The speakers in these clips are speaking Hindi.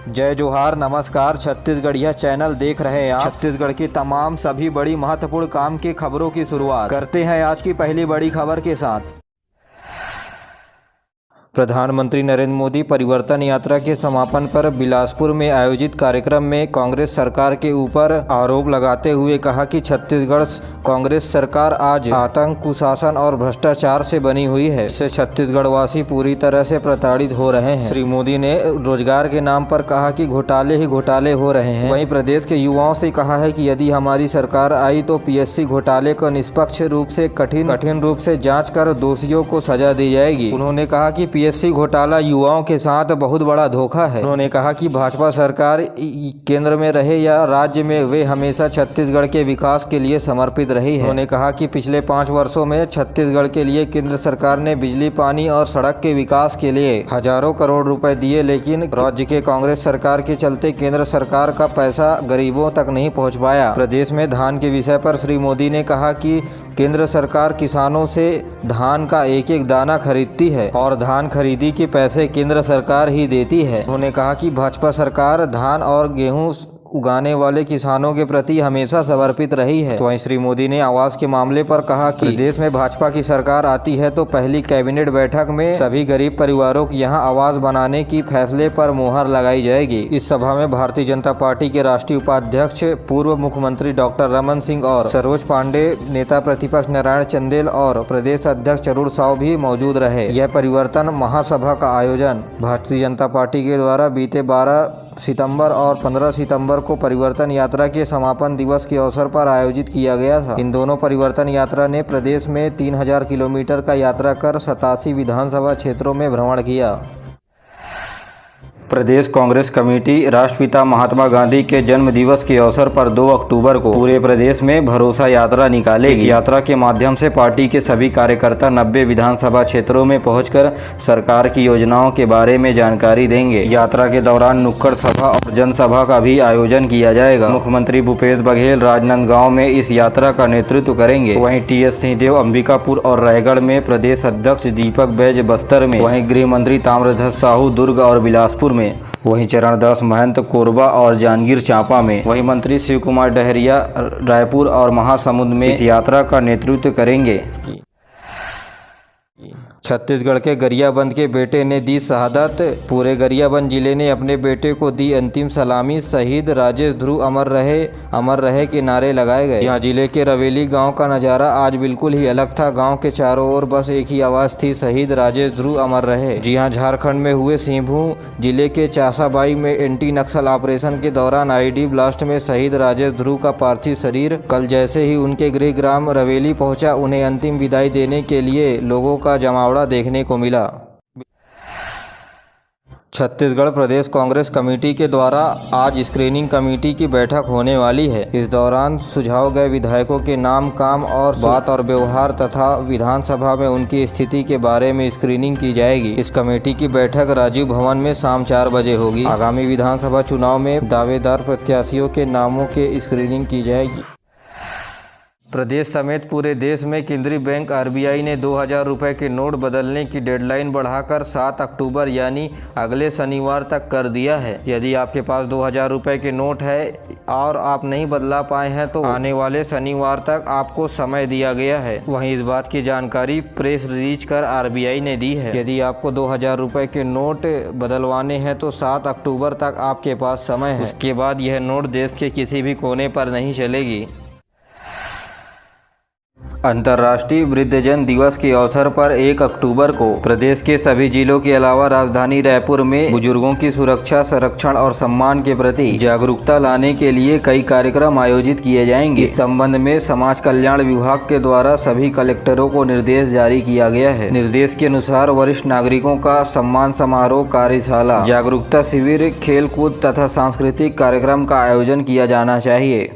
जय जोहार, नमस्कार। छत्तीसगढ़िया चैनल देख रहे हैं आप। छत्तीसगढ़ की तमाम सभी बड़ी महत्वपूर्ण काम की खबरों की शुरुआत करते हैं आज की पहली बड़ी खबर के साथ। प्रधानमंत्री नरेंद्र मोदी परिवर्तन यात्रा के समापन पर बिलासपुर में आयोजित कार्यक्रम में कांग्रेस सरकार के ऊपर आरोप लगाते हुए कहा कि छत्तीसगढ़ कांग्रेस सरकार आज आतंक, कुशासन और भ्रष्टाचार से बनी हुई है। इससे छत्तीसगढ़ वासी पूरी तरह से प्रताड़ित हो रहे हैं। श्री मोदी ने रोजगार के नाम पर कहा कि घोटाले ही घोटाले हो रहे हैं। वहीं प्रदेश के युवाओं से कहा है कि यदि हमारी सरकार आई तो पीएससी घोटाले को निष्पक्ष रूप से कठिन रूप से जाँच कर दोषियों को सजा दी जाएगी। उन्होंने कहा कि पीएससी घोटाला युवाओं के साथ बहुत बड़ा धोखा है। उन्होंने कहा कि भाजपा सरकार केंद्र में रहे या राज्य में, वे हमेशा छत्तीसगढ़ के विकास के लिए समर्पित रही है। उन्होंने कहा कि पिछले 5 वर्षों में छत्तीसगढ़ के लिए केंद्र सरकार ने बिजली, पानी और सड़क के विकास के लिए हजारों करोड़ रुपए दिए, लेकिन राज्य के कांग्रेस सरकार के चलते केंद्र सरकार का पैसा गरीबों तक नहीं पहुँच पाया। प्रदेश में धान के विषय पर श्री मोदी ने कहा कि केंद्र सरकार किसानों से धान का एक एक दाना खरीदती है और धान खरीदी के पैसे केंद्र सरकार ही देती है। उन्होंने कहा कि भाजपा सरकार धान और गेहूं उगाने वाले किसानों के प्रति हमेशा समर्पित रही है। तो वहीं श्री मोदी ने आवास के मामले पर कहा कि देश में भाजपा की सरकार आती है तो पहली कैबिनेट बैठक में सभी गरीब परिवारों को यहां आवास बनाने की फैसले पर मुहर लगाई जाएगी। इस सभा में भारतीय जनता पार्टी के राष्ट्रीय उपाध्यक्ष पूर्व मुख्यमंत्री डॉक्टर रमन सिंह और सरोज पांडे, नेता प्रतिपक्ष नारायण चंदेल और प्रदेश अध्यक्ष अरुण साव भी मौजूद रहे। यह परिवर्तन महासभा का आयोजन भारतीय जनता पार्टी के द्वारा बीते 12 सितंबर और 15 सितंबर को परिवर्तन यात्रा के समापन दिवस के अवसर पर आयोजित किया गया था। इन दोनों परिवर्तन यात्रा ने प्रदेश में 3000 किलोमीटर का यात्रा कर 87 विधानसभा क्षेत्रों में भ्रमण किया। प्रदेश कांग्रेस कमेटी राष्ट्रपिता महात्मा गांधी के जन्म दिवस के अवसर पर 2 अक्टूबर को पूरे प्रदेश में भरोसा यात्रा निकालेगी। इस यात्रा के माध्यम से पार्टी के सभी कार्यकर्ता 90 विधानसभा क्षेत्रों में पहुंचकर सरकार की योजनाओं के बारे में जानकारी देंगे। यात्रा के दौरान नुक्कड़ सभा और जनसभा का भी आयोजन किया जाएगा। मुख्यमंत्री भूपेश बघेल राजनांदगांव में इस यात्रा का नेतृत्व करेंगे। वहीं टीएस सिंहदेव अंबिकापुर और रायगढ़ में, प्रदेश अध्यक्ष दीपक बैज बस्तर में, वहीं गृह मंत्री ताम्रध्वज साहू दुर्ग और बिलासपुर में, वहीं चरणदास महंत कोरबा और जांजगीर चांपा में, वहीं मंत्री शिव कुमार डहरिया रायपुर और महासमुंद में इस यात्रा का नेतृत्व करेंगे। छत्तीसगढ़ के गरियाबंद के बेटे ने दी शहादत। पूरे गरियाबंद जिले ने अपने बेटे को दी अंतिम सलामी। शहीद राजेश ध्रुव अमर रहे के नारे लगाए गए। यहाँ जिले के रवेली गांव का नज़ारा आज बिल्कुल ही अलग था। गांव के चारों ओर बस एक ही आवाज़ थी, शहीद राजेश ध्रुव अमर रहे। जी हाँ, झारखंड में हुए सिंहभूम जिले के चासाबाई में एंटी नक्सल ऑपरेशन के दौरान आईडी ब्लास्ट में शहीद राजेश ध्रुव का पार्थिव शरीर कल जैसे ही उनके गृह ग्राम रवेली पहुंचा, उन्हें अंतिम विदाई देने के लिए लोगों का जमावड़ा देखने को मिला। छत्तीसगढ़ प्रदेश कांग्रेस कमेटी के द्वारा आज स्क्रीनिंग कमेटी की बैठक होने वाली है। इस दौरान सुझाव गए विधायकों के नाम, काम और बात और व्यवहार तथा विधानसभा में उनकी स्थिति के बारे में स्क्रीनिंग की जाएगी। इस कमेटी की बैठक राजीव भवन में शाम 4 बजे होगी। आगामी विधानसभा चुनाव में दावेदार प्रत्याशियों के नामों के स्क्रीनिंग की जाएगी। प्रदेश समेत पूरे देश में केंद्रीय बैंक आरबीआई ने 2000 रुपये के नोट बदलने की डेडलाइन बढ़ाकर 7 अक्टूबर यानी अगले शनिवार तक कर दिया है। यदि आपके पास 2000 रुपये के नोट है और आप नहीं बदला पाए हैं तो आने वाले शनिवार तक आपको समय दिया गया है। वहीं इस बात की जानकारी प्रेस रिलीज कर आरबीआई ने दी है। यदि आपको 2000 रुपये के नोट बदलवाने हैं तो 7 अक्टूबर तक आपके पास समय है। उसके बाद यह नोट देश के किसी भी कोने पर नहीं चलेगी। अंतर्राष्ट्रीय वृद्धजन दिवस के अवसर पर 1 अक्टूबर को प्रदेश के सभी जिलों के अलावा राजधानी रायपुर में बुजुर्गों की सुरक्षा, संरक्षण और सम्मान के प्रति जागरूकता लाने के लिए कई कार्यक्रम आयोजित किए जाएंगे। इस संबंध में समाज कल्याण विभाग के द्वारा सभी कलेक्टरों को निर्देश जारी किया गया है। निर्देश के अनुसार वरिष्ठ नागरिकों का सम्मान समारोह, कार्यशाला, जागरूकता शिविर, खेल कूद तथा सांस्कृतिक कार्यक्रम का आयोजन किया जाना चाहिए।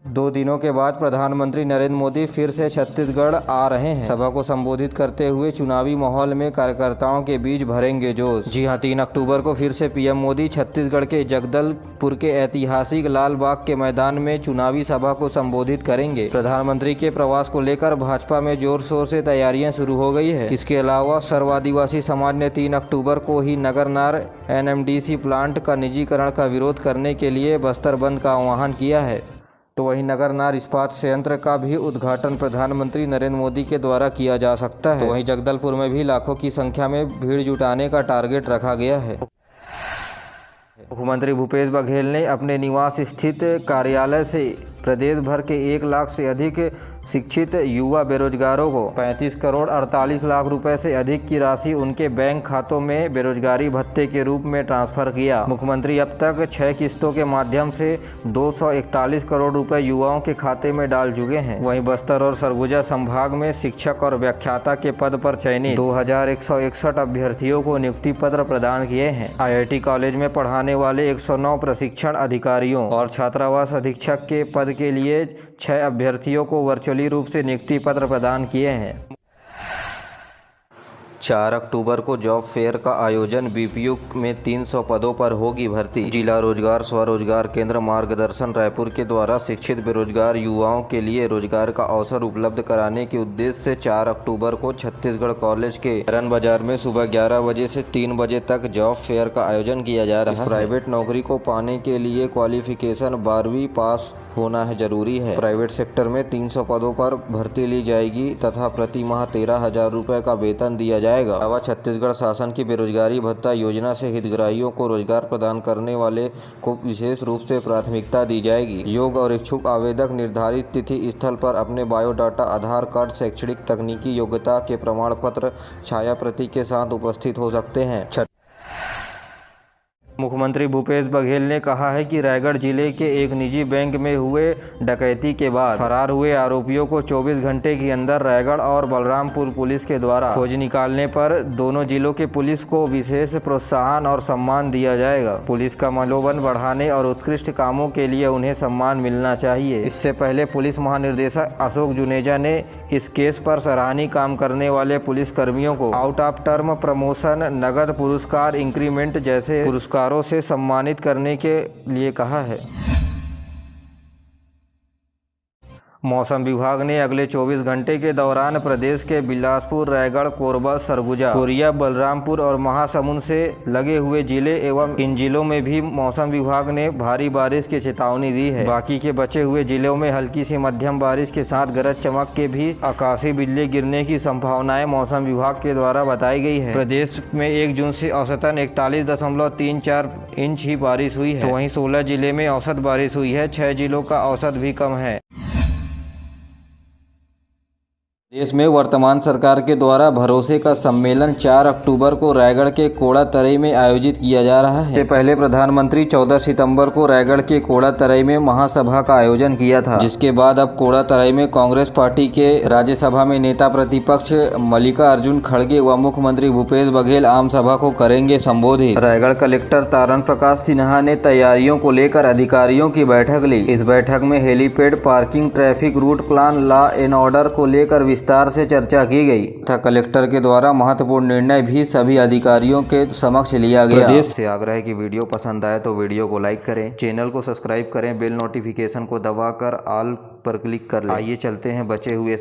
2 दिनों के बाद प्रधानमंत्री नरेंद्र मोदी फिर से छत्तीसगढ़ आ रहे हैं। सभा को संबोधित करते हुए चुनावी माहौल में कार्यकर्ताओं के बीच भरेंगे जोश। जी हां, 3 अक्टूबर को फिर से पीएम मोदी छत्तीसगढ़ के जगदलपुर के ऐतिहासिक लाल बाग के मैदान में चुनावी सभा को संबोधित करेंगे। प्रधानमंत्री के प्रवास को लेकर भाजपा में जोर शोर से तैयारियां शुरू हो गई है। इसके अलावा सर्व आदिवासी समाज ने 3 अक्टूबर को ही नगरनार NMDC प्लांट का निजीकरण का विरोध करने के लिए बस्तर बंद का आह्वान किया है। तो वहीं नगरनार इस्पात संयंत्र का भी उद्घाटन प्रधानमंत्री नरेंद्र मोदी के द्वारा किया जा सकता है। तो वहीं जगदलपुर में भी लाखों की संख्या में भीड़ जुटाने का टारगेट रखा गया है। मुख्यमंत्री भूपेश बघेल ने अपने निवास स्थित कार्यालय से प्रदेश भर के 1 लाख से अधिक शिक्षित युवा बेरोजगारों को 35 करोड़ 48 लाख रुपए से अधिक की राशि उनके बैंक खातों में बेरोजगारी भत्ते के रूप में ट्रांसफर किया। मुख्यमंत्री अब तक 6 किस्तों के माध्यम से 241 करोड़ रुपए युवाओं के खाते में डाल चुके हैं। वहीं बस्तर और सरगुजा संभाग में शिक्षक और व्याख्याता के पद पर चयनित 2161 अभ्यर्थियों को नियुक्ति पत्र प्रदान किए हैं। IIT कॉलेज में पढ़ाने वाले 109 प्रशिक्षण अधिकारियों और छात्रावास अधीक्षक के पद के लिए 6 अभ्यर्थियों को वर्चुअली रूप से नियुक्ति पत्र प्रदान किए हैं। 4 अक्टूबर को जॉब फेयर का आयोजन BPU में 300 पदों पर होगी भर्ती। जिला रोजगार स्वरोजगार केंद्र मार्गदर्शन रायपुर के द्वारा शिक्षित बेरोजगार युवाओं के लिए रोजगार का अवसर उपलब्ध कराने के उद्देश्य से 4 अक्टूबर को छत्तीसगढ़ कॉलेज के रन बाजार में सुबह 11 बजे से 3 बजे तक जॉब फेयर का आयोजन किया जा रहा है। प्राइवेट नौकरी को पाने के लिए क्वालिफिकेशन 12वीं पास होना है जरूरी है। प्राइवेट सेक्टर में 300 पदों पर भर्ती ली जाएगी तथा प्रति माह 13,000 रुपये का वेतन दिया जाएगा। अलावा छत्तीसगढ़ शासन की बेरोजगारी भत्ता योजना से हितग्राहियों को रोजगार प्रदान करने वाले को विशेष रूप से प्राथमिकता दी जाएगी। योग्य और इच्छुक आवेदक निर्धारित तिथि स्थल पर अपने बायोडाटा, आधार कार्ड, शैक्षणिक तकनीकी योग्यता के प्रमाण पत्र, छाया प्रति के साथ उपस्थित हो सकते हैं। मुख्यमंत्री भूपेश बघेल ने कहा है कि रायगढ़ जिले के एक निजी बैंक में हुए डकैती के बाद फरार हुए आरोपियों को 24 घंटे के अंदर रायगढ़ और बलरामपुर पुलिस के द्वारा खोज निकालने पर दोनों जिलों के पुलिस को विशेष प्रोत्साहन और सम्मान दिया जाएगा। पुलिस का मनोबल बढ़ाने और उत्कृष्ट कामों के लिए उन्हें सम्मान मिलना चाहिए। इससे पहले पुलिस महानिदेशक अशोक जुनेजा ने इस केस पर सराहनीय काम करने वाले पुलिस कर्मियों को आउट ऑफ टर्म प्रमोशन, नगद पुरस्कार, इंक्रीमेंट जैसे पुरस्कारों से सम्मानित करने के लिए कहा है। मौसम विभाग ने अगले 24 घंटे के दौरान प्रदेश के बिलासपुर, रायगढ़, कोरबा, सरगुजा, कोरिया, बलरामपुर और महासमुंद से लगे हुए जिले एवं इन जिलों में भी मौसम विभाग ने भारी बारिश की चेतावनी दी है। बाकी के बचे हुए जिलों में हल्की से मध्यम बारिश के साथ गरज चमक के भी आकाशीय बिजली गिरने की संभावनाएं मौसम विभाग के द्वारा बताई गई है। प्रदेश में 1 जून से औसतन 41.34 इंच ही बारिश हुई है। तो वहीं 16 जिले में औसत बारिश हुई है। 6 जिलों का औसत भी कम है। देश में वर्तमान सरकार के द्वारा भरोसे का सम्मेलन 4 अक्टूबर को रायगढ़ के कोड़ा तराई में आयोजित किया जा रहा है। इससे पहले प्रधानमंत्री 14 सितंबर को रायगढ़ के कोड़ा तराई में महासभा का आयोजन किया था, जिसके बाद अब कोड़ा तराई में कांग्रेस पार्टी के राज्यसभा में नेता प्रतिपक्ष मल्लिकार्जुन खड़गे व मुख्यमंत्री भूपेश बघेल आम सभा को करेंगे संबोधित। रायगढ़ कलेक्टर तारण प्रकाश सिन्हा ने तैयारियों को लेकर अधिकारियों की बैठक ली। इस बैठक में helipad, parking, traffic route plan, law and order को लेकर विस्तार से चर्चा की गई तथा कलेक्टर के द्वारा महत्वपूर्ण निर्णय भी सभी अधिकारियों के समक्ष लिया गया। प्रदेश से आग्रह है कि वीडियो पसंद आए तो वीडियो को लाइक करें, चैनल को सब्सक्राइब करें, बेल नोटिफिकेशन को दबाकर ऑल पर क्लिक कर लें। आइए चलते हैं बचे हुए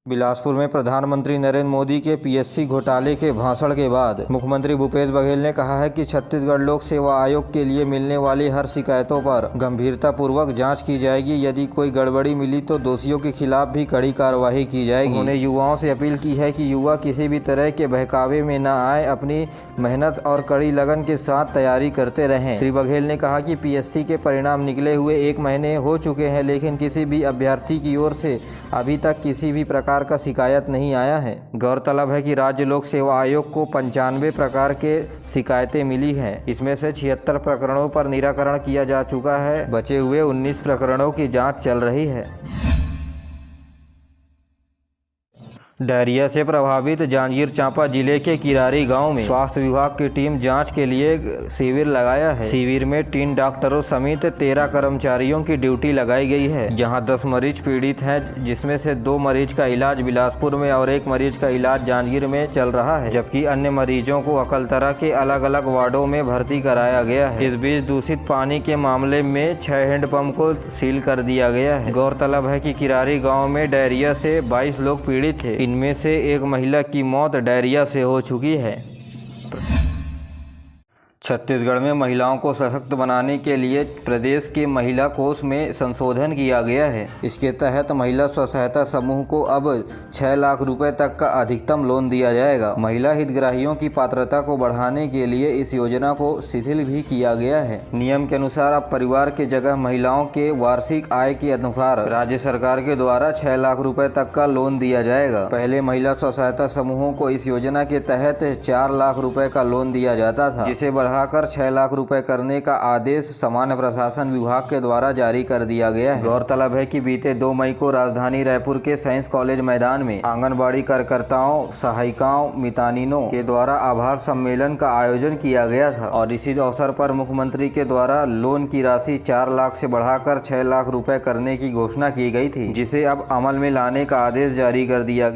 बिलासपुर में प्रधानमंत्री नरेंद्र मोदी के PSC घोटाले के भाषण के बाद मुख्यमंत्री भूपेश बघेल ने कहा है कि छत्तीसगढ़ लोक सेवा आयोग के लिए मिलने वाली हर शिकायतों पर गंभीरतापूर्वक जांच की जाएगी। यदि कोई गड़बड़ी मिली तो दोषियों के खिलाफ भी कड़ी कार्रवाई की जाएगी। उन्होंने युवाओं से अपील की है कि युवा किसी भी तरह के बहकावे में न आए, अपनी मेहनत और कड़ी लगन के साथ तैयारी करते रहें। श्री बघेल ने कहा कि PSC के परिणाम निकले हुए 1 महीने हो चुके हैं, लेकिन किसी भी अभ्यर्थी की ओर से अभी तक किसी भी प्रकार का शिकायत नहीं आया है। गौरतलब है कि राज्य लोक सेवा आयोग को 95 प्रकार के शिकायतें मिली हैं। इसमें से 76 प्रकरणों पर निराकरण किया जा चुका है। बचे हुए 19 प्रकरणों की जांच चल रही है। डायरिया से प्रभावित जांजगीर चांपा जिले के किरारी गांव में स्वास्थ्य विभाग की टीम जांच के लिए शिविर लगाया है। शिविर में 3 डॉक्टरों समेत 13 कर्मचारियों की ड्यूटी लगाई गई है, जहां 10 मरीज पीड़ित हैं, जिसमें से 2 मरीज का इलाज बिलासपुर में और 1 मरीज का इलाज जांजगीर में चल रहा है, जबकि अन्य मरीजों को अकलतरा के अलग अलग वार्डों में भर्ती कराया गया है। इस बीच दूषित पानी के मामले में 6 हैंडपंप को सील कर दिया गया है। गौरतलब है कि किरारी गाँव में डायरिया से 22 लोग पीड़ित थे। इनमें से एक महिला की मौत डायरिया से हो चुकी है। छत्तीसगढ़ में महिलाओं को सशक्त बनाने के लिए प्रदेश के महिला कोष में संशोधन किया गया है। इसके तहत महिला स्व सहायता समूह को अब 6 लाख रुपए तक का अधिकतम लोन दिया जाएगा। महिला हितग्राहियों की पात्रता को बढ़ाने के लिए इस योजना को शिथिल भी किया गया है। नियम के अनुसार अब परिवार के जगह महिलाओं के वार्षिक आय के अनुसार राज्य सरकार के द्वारा 6 लाख रुपए तक का लोन दिया जाएगा। पहले महिला स्व सहायता समूहों को इस योजना के तहत 4 लाख रुपए का लोन दिया जाता था, जिसे बढ़ाकर 6 लाख रुपए करने का आदेश सामान्य प्रशासन विभाग के द्वारा जारी कर दिया गया है। गौरतलब है कि बीते 2 मई को राजधानी रायपुर के साइंस कॉलेज मैदान में आंगनबाड़ी कार्यकर्ताओं, सहायिकाओं, मितानिनों के द्वारा आभार सम्मेलन का आयोजन किया गया था और इसी अवसर पर मुख्यमंत्री के द्वारा लोन की राशि 4 लाख से बढ़ाकर 6 लाख रुपए करने की घोषणा की गई थी, जिसे अब अमल में लाने का आदेश जारी कर दिया।